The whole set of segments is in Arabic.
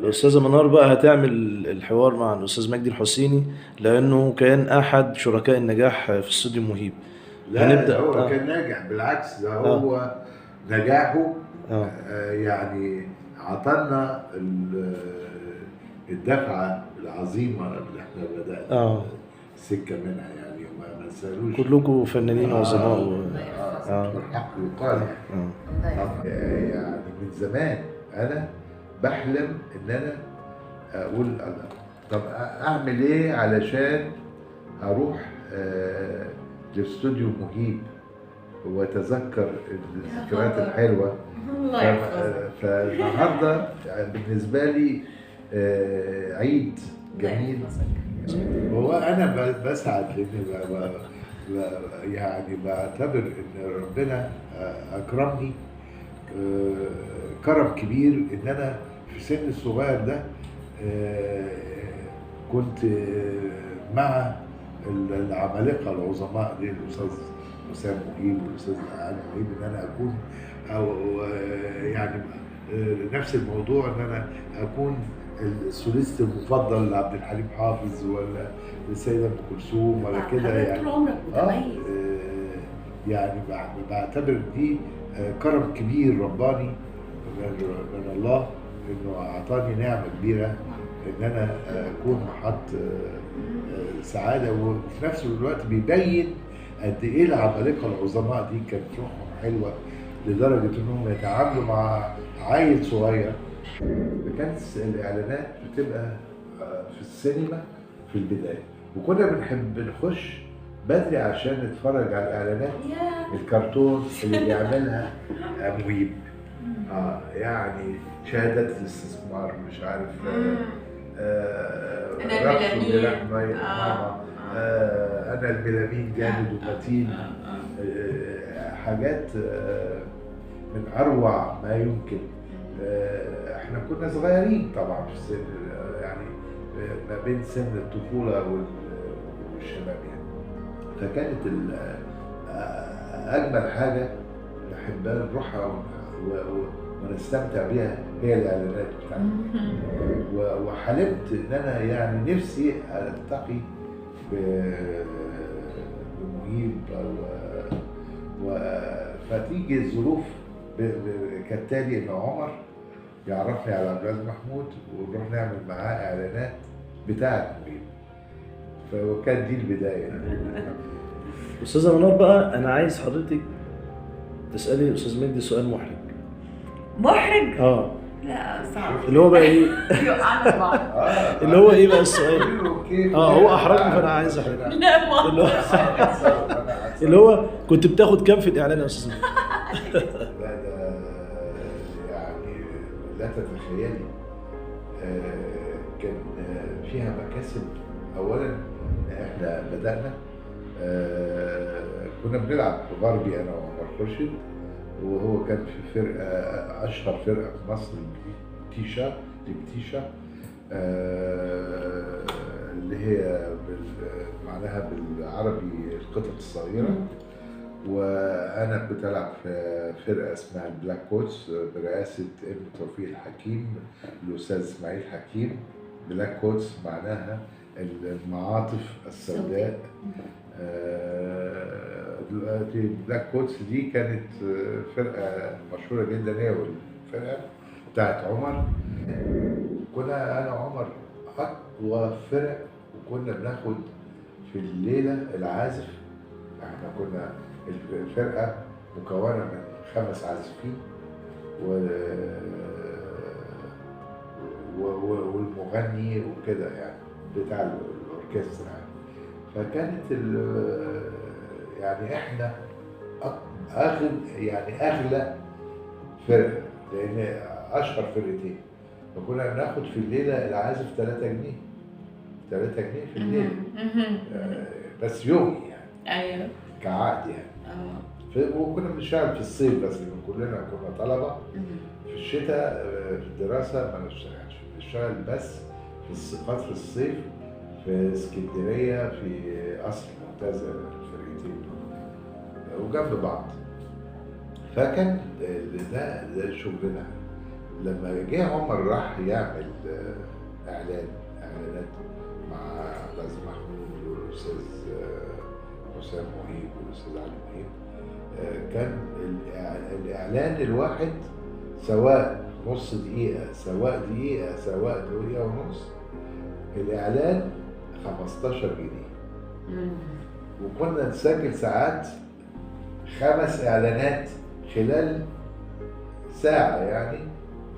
الأستاذة منار بقى هتعمل الحوار مع الأستاذ مجدي الحسيني، لأنه كان أحد شركاء النجاح في استوديو مهيب. لا ده هنبدأ هو كان ناجح، بالعكس ده آه هو نجاحه آه يعني عطلنا الدفعة العظيمة اللي احنا بدأنا آه السكة منها، يعني ما نسالوش. كلكم فنانين وعظماء الحق يقال يعني. طب يعني من زمان أنا بحلم إن أنا أقول الله، طب أعمل إيه علشان أروح لاستوديو مهيب واتذكر الذكريات الحلوه. الله يحفظك. فالنهارده بالنسبه لي عيد جميل. هو انا بسعد لان يعني بعتبر ان ربنا اكرمني كرم كبير ان انا في سن الصغير ده كنت مع العمالقه العظماء دي، الاستاذ حسام مهيب والاستاذ علي مهيب، ان انا اكون او يعني نفس الموضوع ان انا اكون السوليست المفضل لعبد الحليم حافظ ولا للسيده ام كلثوم ولا كده يعني. طول عمرك متميز. يعني بعتبر دي كرم كبير رباني من الله، انه اعطاني نعمه كبيره ان انا اكون محط سعاده، وفي نفس الوقت بيبين قد ايه العمالقه العظماء دي كانت روحهم حلوه لدرجه انهم يتعاملوا مع عيل صغير. كانت الاعلانات بتبقى في السينما في البدايه، وكنا بنحب نخش بدري عشان نتفرج على الاعلانات الكرتون اللي بيعملها مهيب. يعني شهادات الاستثمار، مش عارف انا الميلامين انا الميلامين جامد ومتين. حاجات من اروع ما يمكن. احنا كنا صغيرين طبعا في السن، يعني ما بين سن الطفوله والشباب يعني. فكانت اجمل حاجه نحب نروحها ونستمتع بيها هي الاعلانات بتاعتنا. وحلمت ان انا يعني نفسي التقي بمهيب فتيجي الظروف كالتالي ان عمر يعرفني على عبد العزيز محمود ونروح نعمل معاه اعلانات بتاعت مهيب، فكانت دي البدايه يعني. أستاذة منار بقى، أنا عايز حضرتك تسألي الأستاذ مجدي سؤال محرج. محرج؟ لا صعب. اللي هو بقى ايه؟ يوقعنا بعض. اللي هو ايه بقى السؤال؟ هو احرجني فانا عايز احرجه. لا اللي هو كنت بتاخد كام في الاعلان يا استاذ مجدي؟ لا ده يعني لا تتخيلي. كان فيها مكاسب. اولا احنا بدأنا كنا بنلعب غربي انا وعمر خورشيد، وهو كان في فرقه اشهر فرقه في مصر البتيشا اللي هي معناها بالعربي القطط الصغيره. وانا كنت العب في فرقه اسمها البلاك كوتس برئاسه ابن توفيق الحكيم الاستاذ اسماعيل حكيم. بلاك كوتس معناها المعاطف السوداء. دلوقتي بلاك كوتس دي كانت فرقه مشهوره جدا، هي والفرقه بتاعت عمر. كنا انا وعمر اقوى فرق، وكنا بناخد في الليله العازف. احنا كنا الفرقه مكونه من 5 عازفين والمغني وكده يعني بتاع الاوركسترا. فكانت يعني احنا اغلى فرقه، لان اشهر فرقتين. فكنا بناخد في الليله العازف 3 جنيه في الليله. بس يومي يعني. ايوه كعقد يعني. وكنا بنشتغل في الصيف بس، لان كلنا كنا طلبه. في الشتاء في الدراسه ما نشتغلش، بنشتغل بس في فتره الصيف في اسكندريه في قصر المنتزه الفرقتين وجنب بعض. فكان ده شغلنا. لما جه عمر راح يعمل اعلانات مع عبد العزيز محمود والاستاذ حسام مهيب والاستاذ علي مهيب، كان الاعلان الواحد سواء نص دقيقه سواء دقيقه سواء دقيقه ونص، الاعلان 15 جنيه. وكنا نسجل ساعات 5 اعلانات خلال ساعة، يعني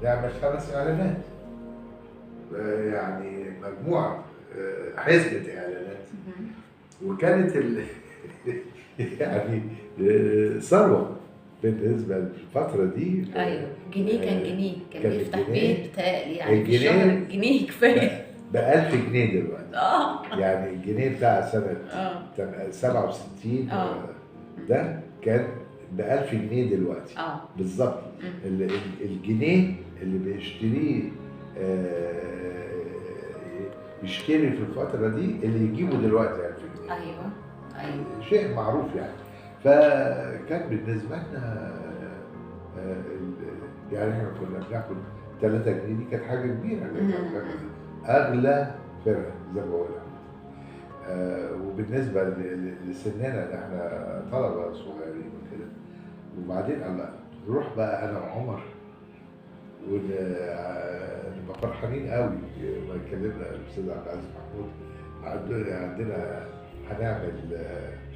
نعمل 5 إعلانات، يعني مجموعة حزمة إعلانات. وكانت يعني ثروة بالنسبة للفترة دي. ايوه، جنيه كان جنيه، كان كان يفتح الجنيه- بيت بتهيألي يعني في الجنيه- الشهر جنيه كفايه. ب1000 جنيه دلوقتي. يعني الجنيه بتاع سنة 67 ده كان ب1000 جنيه دلوقتي. بالظبط. الجنيه اللي بيشتريه يشتري في الفترة دي اللي يجيبه دلوقتي 1000 جنيه. ايوه شيء معروف يعني. فكان بالنسبة لنا يعني احنا كنا بناخد 3 جنيه، دي كانت حاجة كبيرة. أغلى فرقة زي ما بقول لك. وبالنسبة لسننا اللي احنا طلبة صغيرين وكده. وبعدين نروح بقى أنا وعمر ونبقى فرحانين قوي ما اتكلمنا الأستاذ عبد العزيز محمود عندنا هنعمل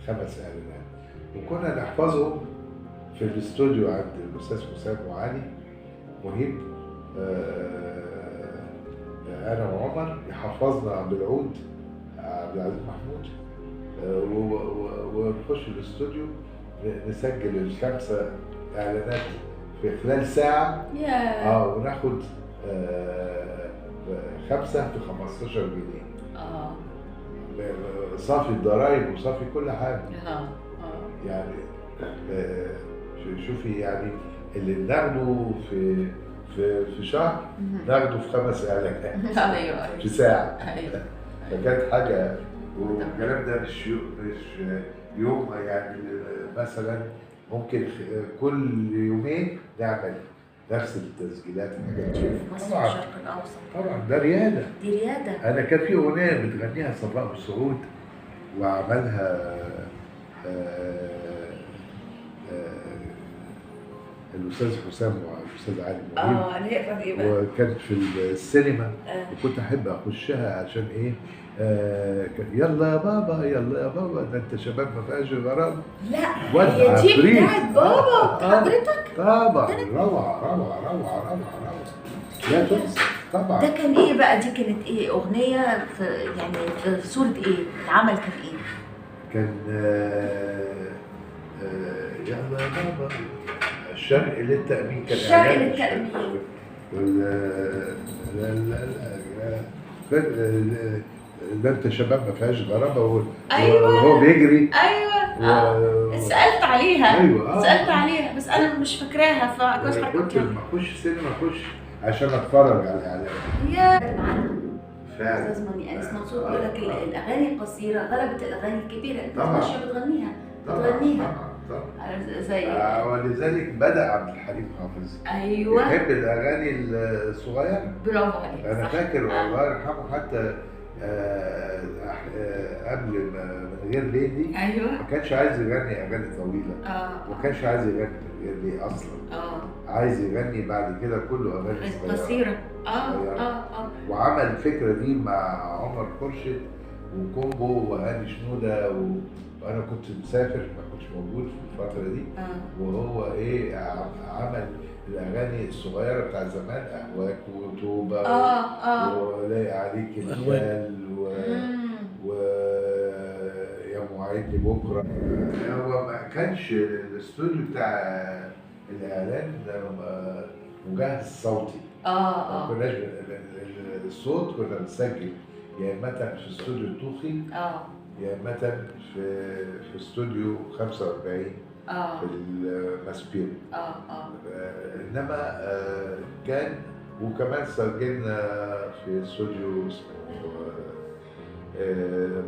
5 إعلانات، وكنا نحفظهم في الاستوديو عند الأستاذ حسام وعلي مهيب. أنا وعمر يحفظنا بالعود عبد العزيز محمود، ونخش الاستوديو نسجل ال5 إعلانات في خلال ساعة. وناخد 5 في 15 جنيه. صافي الضرايب وصافي كل حاجة. يعني شوفي يعني اللي بناخده في شهر ناخده في 5 إعلانات. ايوه في ساعة. فكانت حاجة، والكلام ده مش يوم يعني، مثلا ممكن كل يومين نعمل نفس التسجيلات والحاجات دي. مصر والشرق الاوسط طبعا ده ريادة. دي رياده. انا كان في اغنيه بتغنيها صباح بسعود وعملها الاستاذ حسام والاستاذ علي مهيب. اللي هي تقريبا وكانت في السينما. وكنت احب اخشها عشان ايه؟ يلا يا بابا يلا يا بابا، ده انت شباب ما فيهاش غرام. لا هي دي بتاعت بابا حضرتك. طبعا روعه روعه روعه روعه روعه. لا طبعا. ده كان ايه بقى؟ دي كانت ايه؟ اغنيه في يعني في صوره ايه؟ العمل كان ايه؟ كان يلا يا بابا الشرق للتأمين. كان الشرق للتأمين. ده انت شباب ما فيهاش غرابه. ايوه وهو بيجري. ايوه سألت عليها. ايوه سألت عليها بس انا مش فاكراها، فكويس كنت حضرتك. لما اخش سينما اخش عشان اتفرج على الاعلان. يا فعلا. استاذ انس منصور بيقول لك الاغاني القصيره غلبت الاغاني الكبيره. انت طبعا. ماشيه بتغنيها. زي ولذلك بدأ عبد الحليم حافظ يحب الاغاني الصغيره. برافو عليك. انا فاكر الله يرحمه حتى قبل من غير ليلي ما كانش عايز يغني اغاني طويله. ما كانش عايز يغني من غير ليلي اصلا. عايز يغني بعد كده كله اغاني قصيره. وعمل الفكره دي مع عمر خورشيد وكومبو وهاني شنوده وانا كنت مسافر ما كنتش موجود في الفتره دي. وهو ايه عمل الاغاني الصغيره بتاع زمان، اهواك وتوبه ولاقي عليك الخال ويا موعدني بكره. هو ما كانش الاستوديو بتاع الاعلان مجهز صوتي. ما كناش الصوت كنا بنسجل يا اما في استوديو الطوخي يا اما في استوديو 45 في الماسبيرو. انما كان وكمان سجلنا في استوديو اسمه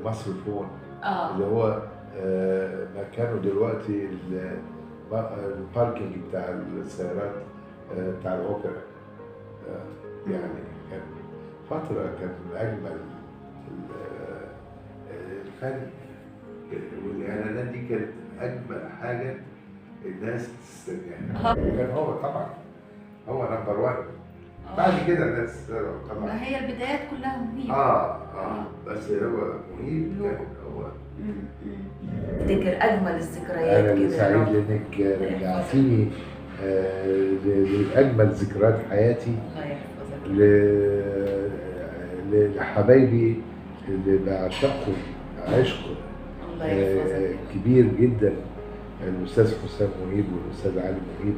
مصر فون اللي هو مكانه دلوقتي الباركينج بتاع السيارات بتاع الاوبرا. يعني كان فترة كان من أجمل الفن، والإعلانات دي كانت أجمل حاجة الناس تستناها. وكان هو طبعا هو نمبر 1. بعد كده الناس طبعا ما هي البدايات كلها مهيب. بس هو مهيب كان هو. افتكر اجمل الذكريات أنا كده. سعيد لأنك رجعتيني لأجمل ذكريات حياتي، الله يحفظك. لحبايبي اللي بعشقهم عشق الله يحفظك. كبير جدا، الأستاذ حسام مهيب والأستاذ علي مهيب،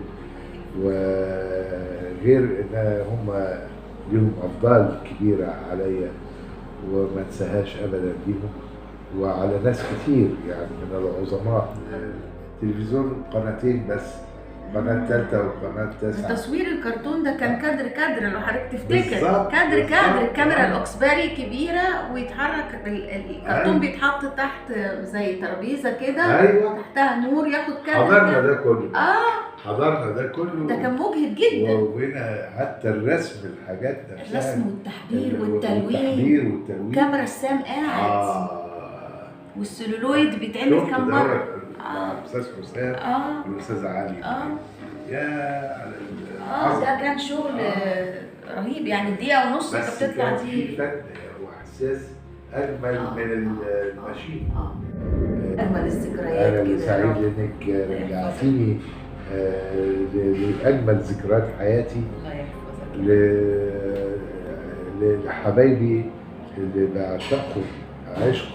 وغير إن هم لهم أفضال كبيرة عليا وما انساهاش أبدا ليهم، وعلى ناس كتير يعني من العظماء. التلفزيون قناتين بس، قناة ثالثة وقناة 9. تصوير الكرتون ده كان كادر لو حضرتك تفتكر. بالظبط. كادر الكاميرا الأوكسبري كبيرة ويتحرك الكرتون بيتحط تحت زي ترابيزة كده. أيوة. تحتها نور ياخد كادر. حضرنا ده كله. حضرنا ده كله. ده كان مجهد جدا. وهنا حتى الرسم، الحاجات نفسها، الرسم والتحبير والتلوين. كاميرا السام قاعد. والسلولويد بيتعمل كام مرة. مع الأستاذ حسام والأستاذ علي. يا على ده كان شغل رهيب يعني. دقيقة ونص انت بتطلع دي. بس كان فن وإحساس أجمل من الماشين. أجمل الذكريات كده. أنا سعيد لأنك رجعتيني لأجمل ذكريات حياتي. الله يحفظك. لحبايبي اللي بعشقهم عشق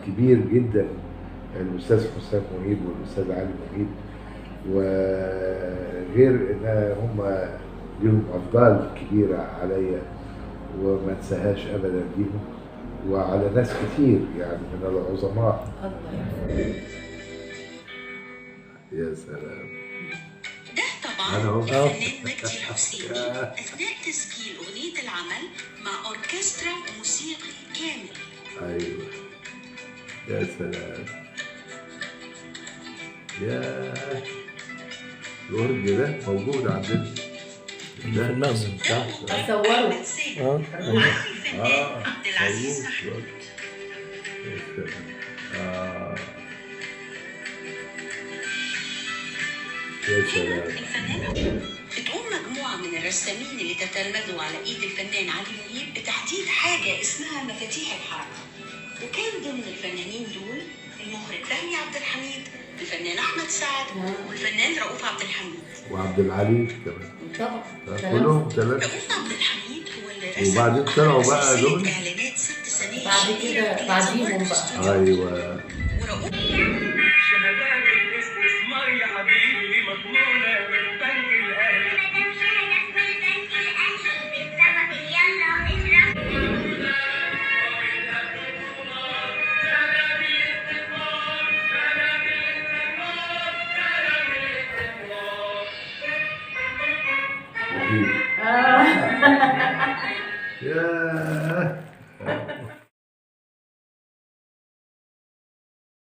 كبير جدا، الأستاذ حسام مهيب والأستاذ علي مهيب، وغير إن هم لهم أفضال كبيرة عليا وما انساهاش أبدا ليهم، وعلى ناس كتير يعني من العظماء. يا سلام. ده طبعا الفنان مجدي الحسيني أثناء تسجيل أغنية العمل مع أوركسترا موسيقي كامل. أيوة يا سلام. يا الورد ده موجود عندنا في المخزن بتاعه. أصوره. عبد العزيز محمود. يا سلام. بتقوم مجموعة من الرسامين اللي تتلمذوا على ايد الفنان علي مهيب بتحديد حاجة اسمها مفاتيح الحركة، وكان ضمن الفنانين دول المخرج فهمي عبد الحميد، الفنان احمد سعد، والفنان رؤوف عبد الحميد وعبد العلي كمان. طبعا كلهم 3. رؤوف عبد الحميد هو اللي رسم وبعدين طلعوا بقى دول اعلانات 6 سنوات بعد كده بعديهم بقى. ايوه. ورؤوف شهادات الاستثمار يا حبيبي مضمونة من بنك الأهلي. مدام شهادات من بنك الأهلي بالسبب يلا اشرب. ياه